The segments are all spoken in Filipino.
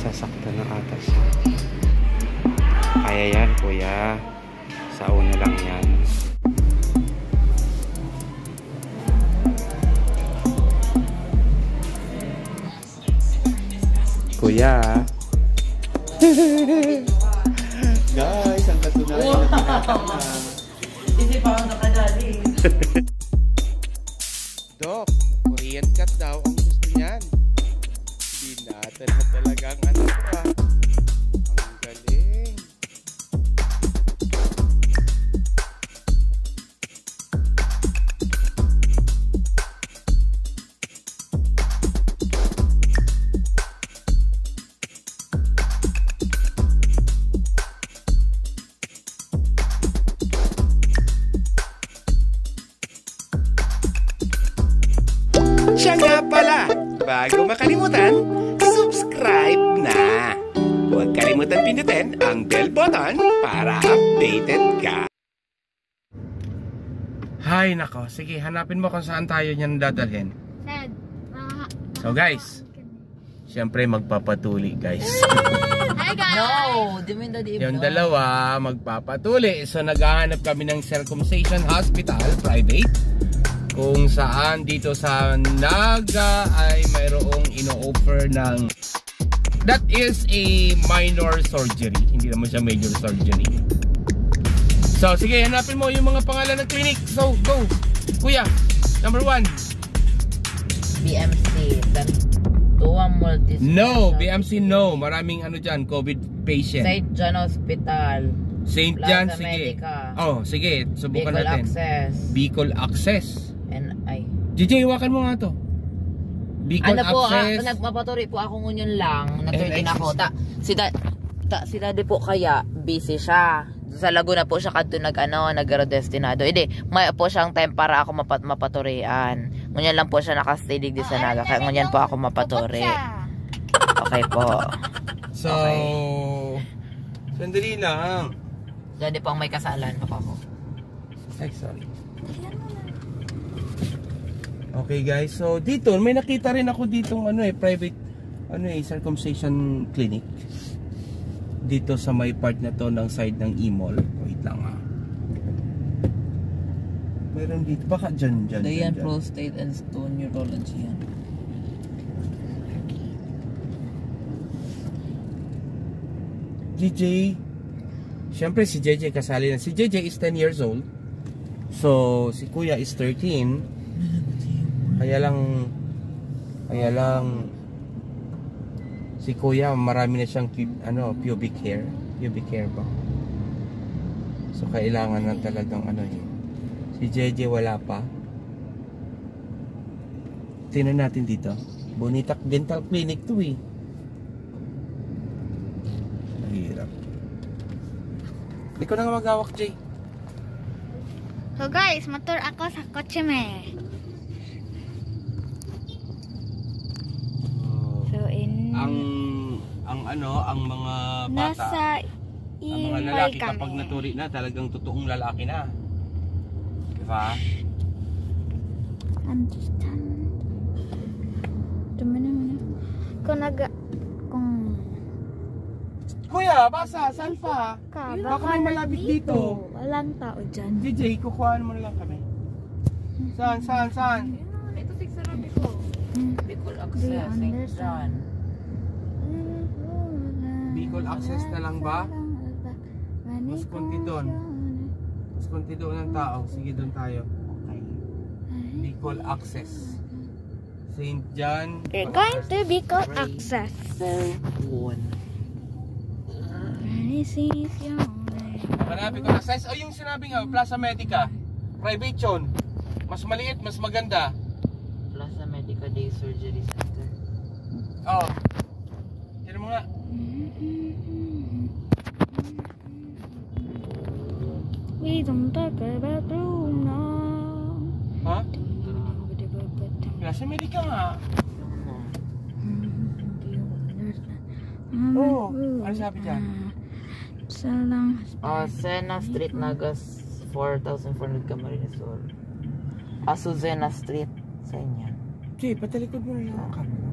Nasasaktan na ata siya. Kaya yan, kuya. Sa una lang yan. Kuya. Guys, ang katunayan na pinatama. Hindi pa ako nakadali. Dok, Korean cat daw ang gusto niyan. Binatan na talagang ano pa. Ang galing. Siya nga pala, bago makalimutan, subscribe na! Huwag kalimutan pindutin ang bell button para updated ka. Hay nako, sige hanapin mo kung saan tayo niyan dadalhin. So guys, syempre magpapatuli guys. Hi guys! No, di mo Yung dalawa magpapatuli. So naghahanap kami ng circumcision hospital, private. Kung saan dito sa Naga ay mayroong ino-offer ng that is a minor surgery, hindi naman siya major surgery. So sige, hanapin mo yung mga pangalan ng clinic. So go kuya, number 1 BMC Tuwa Multi. No, BMC no, maraming ano dyan, COVID patient. St. John Hospital, St. John, sige. Oh, sige, subukan Bicol natin. Access. Bicol Access. NI. JJ, iwakan mo nga to. Bicol Ano po, Access. nagpapaturi po ako ngunyon lang. Nag-13 ako. Si daddy po kaya, busy siya. Sa Laguna po siya kadto nag-destinado. Hindi, may po siyang time para ako mapaturian. Ngunyan lang po siya nakastay di sa Naga. Kaya ngunyan po ako mapaturi. Okay po. So, sandali lang. Daddy po ang may kasalan. Ako. Ay, sorry. Okay guys, so dito may nakita rin ako ditong private circumcision clinic. Dito sa may part na to ng side ng E-Mall. Wait lang Meron dito baka dyan. Dayan Prostate and Stone Neurology yan. JJ. Siyempre si JJ kasali na. Si JJ is 10 years old. So si Kuya is 13. Kaya lang si Kuya marami na siyang pubic hair ba. So kailangan na talagang si JJ wala pa. Tingnan natin dito. Bonita Dental Clinic to eh. Mahirap. Ikaw na nga mag-hawak, Jay. So guys, motor ako sa kotse me. Ang mga bata, ang mga lalaki kapag naturi na, talagang totoong lalaki na. Diba? Understand. Kuya, basa, salfa. Baka may malapit dito. Walang tao dyan. DJ, kukuhaan mo na lang kami. Saan? Ito sigsarabi ko. Bicol Access, St. John. Bicol Access na lang ba? Mas konti doon. Mas konti doon ng tao. Sige, doon tayo. Okay. Bicol Access. St. John. We're going to Bicol Access. Hanapin ko access. O yung sinabi nga, Plaza Medica. Private yun. Mas maliit, mas maganda. Plaza Medica Day Surgery Center. Oh. Tira mo nga. We don't talk about room now. Ha? Plaza Medica nga. Oo. Ano sabi dyan? Sena Street, Nagas 4,400 Camarines Sur. Azucena Street sa inyo. Okay, patalikod mo na lang ang camera.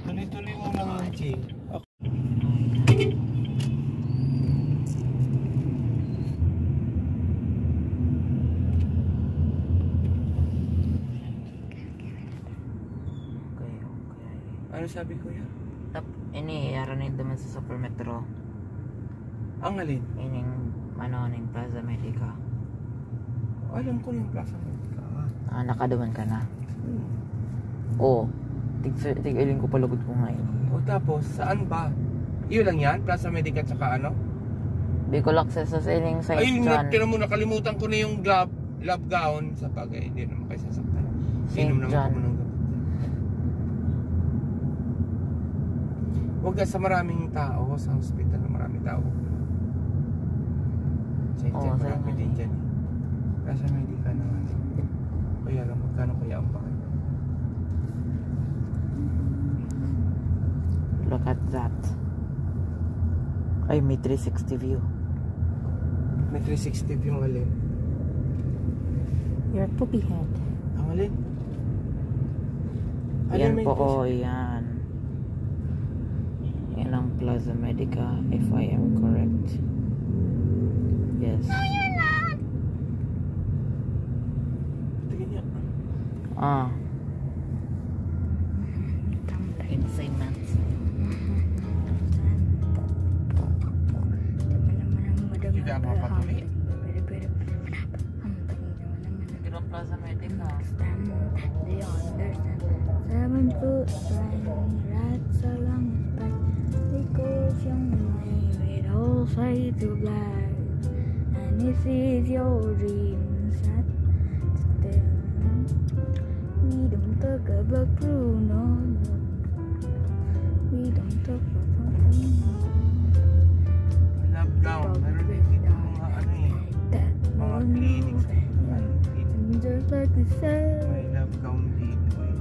Tuloy-tuloy JJ. Ano sabi ko yan? Ini, yaranin naman sa Super Metro. Ang alin? Ining, ning Plaza Medica. Alam ko yung Plaza Medica. Nakaduman ka na. Oo. Tig-iling ko palagod ko ngayon. O tapos, saan ba? Iyon lang yan? Plaza Medica tsaka ano? Bicol Access sa ining St. Ayun, John. tira mo, nakalimutan ko na yung love gown sa bagay. Hindi naman kayo sasaktan. St. Inom naman John. ako ng gabi. Huwag ka sa maraming tao, sa hospital na maraming tao. St. John, marami din dyan. Plaza Medica naman. Kaya lang, magkano kaya ang bakit? Look at that. Ay, may 360 view. May 360 yung alin. Your poopy head. Ang alin? Yan may po, 360? yan. Yan ang Plaza Medica, if I am correct. Yes. Tingin niya. Insane man. Tidak mapatuloy. Ito ang Plaza Medica. 7 foot line, rats along the back. Because young man with all fade to black. And this is your dream set still. We don't talk about Bruno. We don't talk about Bruno. Love gown. Meron din dito mga ano eh. Mga clinics. Just like we said. May love gown dito eh.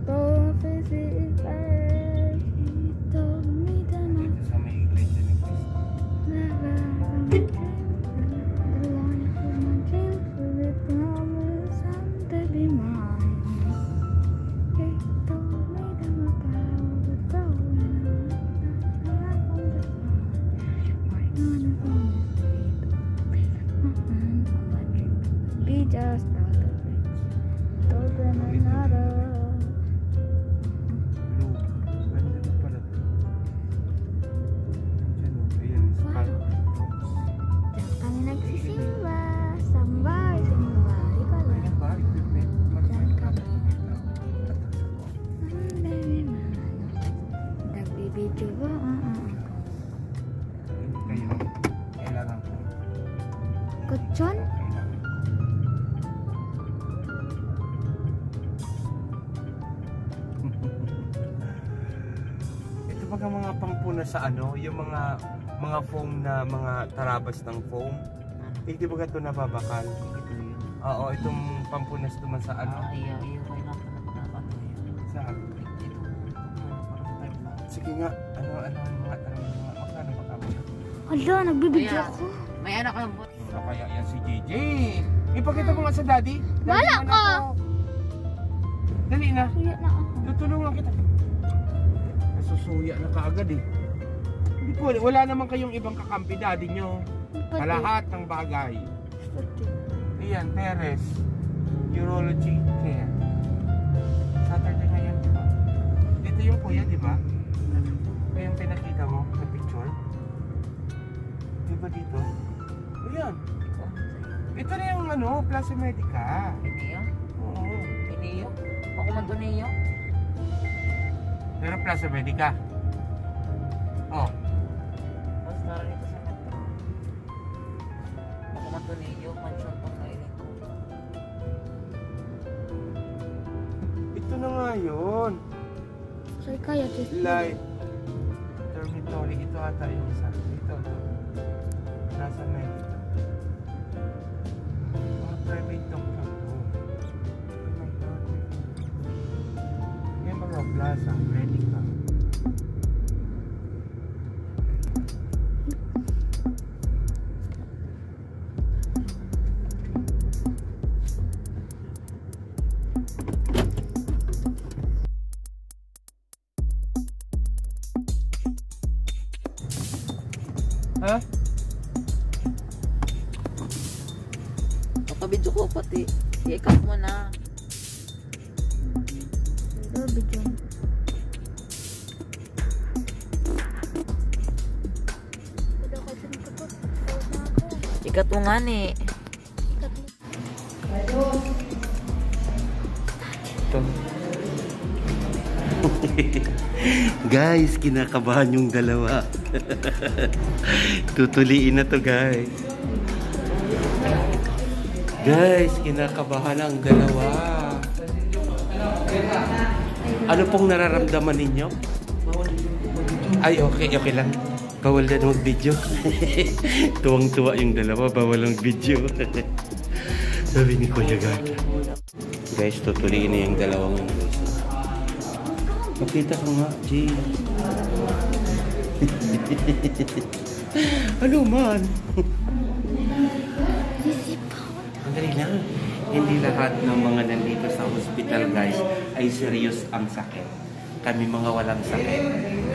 Prophecy is bad. He told me that I Dito sa may iglesia ni Cristo. never the line for my dreams with the promise someday be mine. He told me that my power was growing on. That's the life on the side. Working on the phone is on my dream. Be just out of reach. Told them another. Blue. Ganda na pala to. Diyan o. Ayan. Sparkles. Diyan kami nagsisimba. Sambay, simba. Ikaw lang. Ayan ba? Equipment. Marami ka na. Nagbibidyo ba? Kayo. Kailangan ko. Kutsyon? Kailangan. Ito baga mga pampuna sa ano, yung mga foam na mga tarabas ng foam. Hindi ba ito nababakal? Oo, itong pampunas naman sa ano. Iyo, kayo lang pa na Saan? Sige nga, ano mga tanong mga magkano ba kamo? Hala, nagbibidyo Ayan. ako. May anak ka ng buwan. Ano kaya yan si JJ? Ipakita mo nga sa daddy. Wala Daddy, ka! ano ko? Dali na. Suya na ako. Tutulungan kita. Nasusuya na kaagad eh. Hindi ko, wala naman kayong ibang kakampi daddy nyo. Sa lahat ng bagay. Ayan, Perez. Urology care. Saturday ngayon, di ba? Dito yung kuya, di ba? Ito yung pinakita mo na picture. Di ba dito? Ayan. Ito na yung ano, Plaza Medica. Iniyo? Oo. Iniyo? Ako man to niyo? Pero Plaza Medica. Oh. Tapos naroon ito sa metro. Ako man to niyo, mansion tong kainin ko. Ito na nga yun. Sorry kaya, just Light. Dormitory. Ito ata yung isa. Ito. Nasa na ito. Mga private doctor to. Oh my God. Yung mga plaza. Medical. Ha? Pakabidyo ko pati. I-cut mo na. Ito, video. Ito, kasi nakapot. Tawag na ako. I-cut mo nga ni. Ikat mo. Ito. Guys, kinakabahan yung dalawa. Tutuliin na to, guys. Guys, kinakabahan ang dalawa. Ano pong nararamdaman ninyo? Ay, okay lang. Bawal na mag-video. Tuwang-tuwa yung dalawa, bawal ang video. Sabi ni Kuya Gata. Guys, tutuliin na yung dalawang yun, guys. Pakita ko nga, Jay. Ano man? Andali lang. Hindi lahat ng mga nandito sa hospital, guys, ay serious ang sakit. Kami mga walang sakit,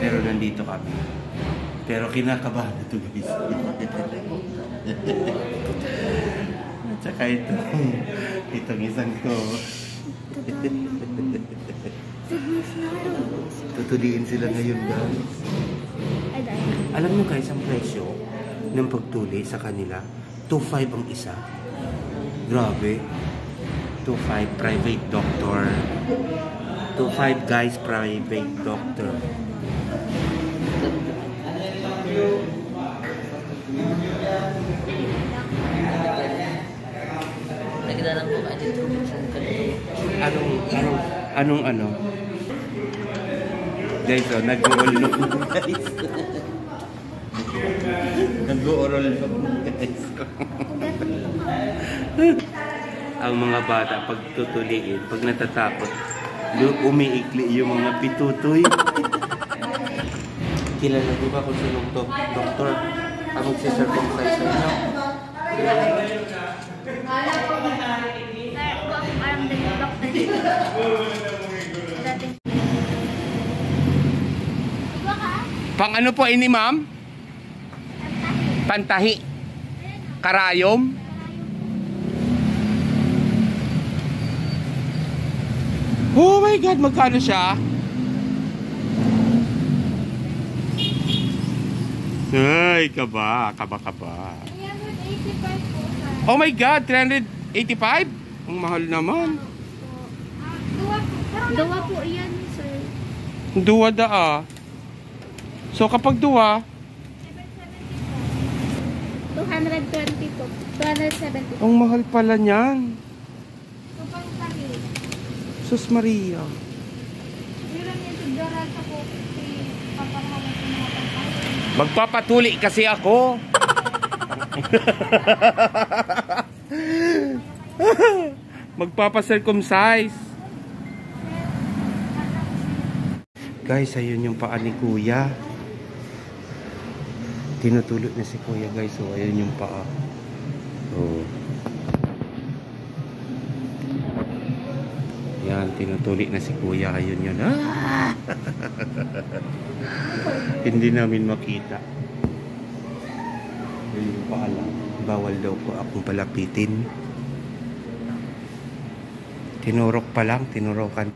pero nandito kami. Pero kinakabahan ito, guys. At saka itong isang to. Tutuliin sila ngayon, guys. Ay, dahil. Alam nyo, guys, ang presyo ng pagtuli sa kanila, 2.5 ang isa. Grabe. 2.5 private doctor. 2.5 guys, private doctor. Nagdalang po ka dito. Anong guys, oh, nag-oral look, guys. Nag-oral look, guys. Ang mga bata, pag tutuliin, pag natatakot, umiikli yung mga pitutoy. Kilala ko ba kung sinong doktor ang magsisircumcise sa inyo? Parang doctor. Dating. Iba ka? Pang ano po ini, ma'am? Pantahi. Karayom. Oh my God, magkano siya? Ay, kaba. 385 po, sir. Oh my God, 385? Ang mahal naman. Dua po yan, sir. Duwa daa. So kapag duwa, 220 po. 270 po. ang mahal pala niyan. Kapag kami, Sus Maria. meron yung sigdaran sa po. Paparhaman sa mga pangkain. Magpapatuli kasi ako. Magpapa-circumcise. Guys, ayun yung paa ni Kuya. Tinutulot na si Kuya, guys. So, ayun yung paa. So, yan, tinutulik na si Kuya. Ayun yun. Ah! Hindi namin makita. Ayun yung paa lang. Bawal daw po akong palapitin. Tinurok pa lang, tinurokan.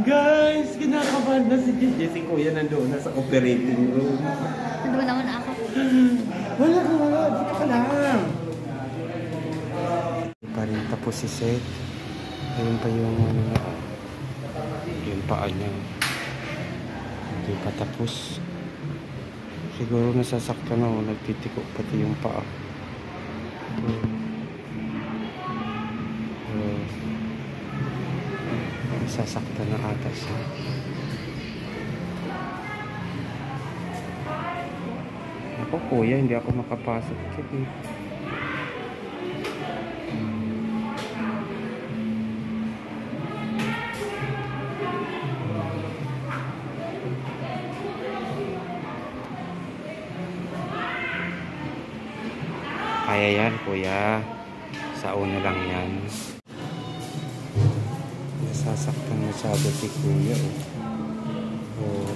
Guys, kinakabahan na si Gigi. Si Kuya nandoon na sa operating room. Nandun naman ako. Wala. Dito ka lang. Pa rin tapos si Seth. Ayun pa yung ano na. Yung paa niya. Hindi pa tapos. Siguro nasasaktan ako. Nagtitiko pati yung paa. Nasasaktan na ata siya. Ako kuya, hindi ako makapasok. Sige. Kaya yan kuya. Sa una lang yan. Nasasaktan masyado si kuya. Oh.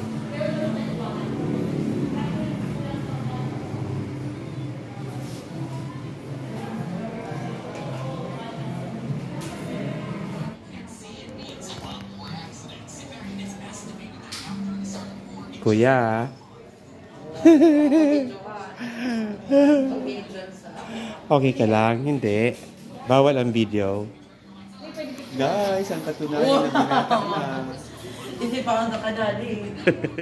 Kuya. Okay ka lang? Hindi. Bawal ang video. Guys, ang katunayan na binata na. Hindi pa ako nakadali.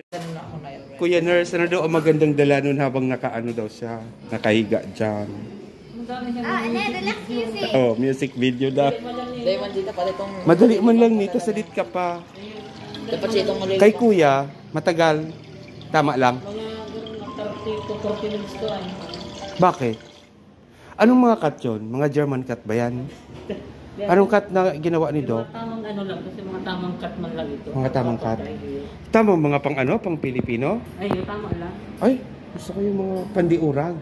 Ganun na ako na yun. Kuya Nurse, ano daw ang magandang dala nun habang nakaano daw siya? Nakahiga dyan. Relax music. Oh, music video daw. Dahil man dito pala itong... Madali man lang nito, salit ka pa. Dapat siya itong ulit. Kay kuya, matagal. Tama lang. Mga 30 to 40 minutes to ay. Bakit? Anong mga cut yun? Mga German cut ba yan? Anong cut na ginawa ni Doc? Mga tamang ano lang, kasi mga tamang cut man lang ito. Mga tamang cut? Tama mga pang ano? Pang Pilipino? Ay, tama lang. Ay, gusto ko yung mga pandiurag.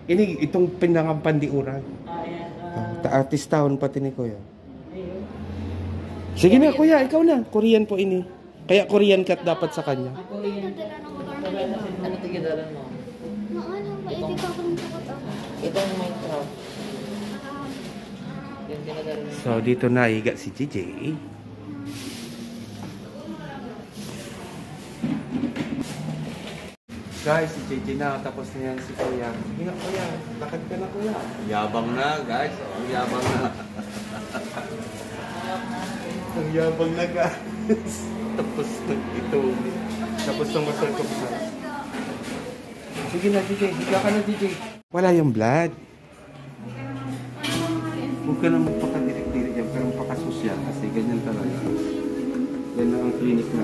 Itong pinangang pandiurag. Ayan. Artistahon pati ni kuya. Ayun. Sige na kuya, ikaw na. Korean po ini. Kaya Korean cut dapat sa kanya. Ako yan. Dala ng motor na ito. Ano tigidalan mo? Ano, maitik ako ng takot ako. Itong Minecraft. Yung tinadalan mo. So dito na higa si JJ. Guys, si JJ na, tapos na yan si Kuya. Sige na Kuya, lakad ka na Kuya. Yabang na guys, ang yabang na. Ang yabang na guys. Tapos na ito. Tapos na masarap. Sige na JJ, higa ka na JJ. Wala yung blood. Huwag ka na magpakadirik-dirik yan, pero magpakasosyal kasi ganyan talaga. Yan na ang clinic na.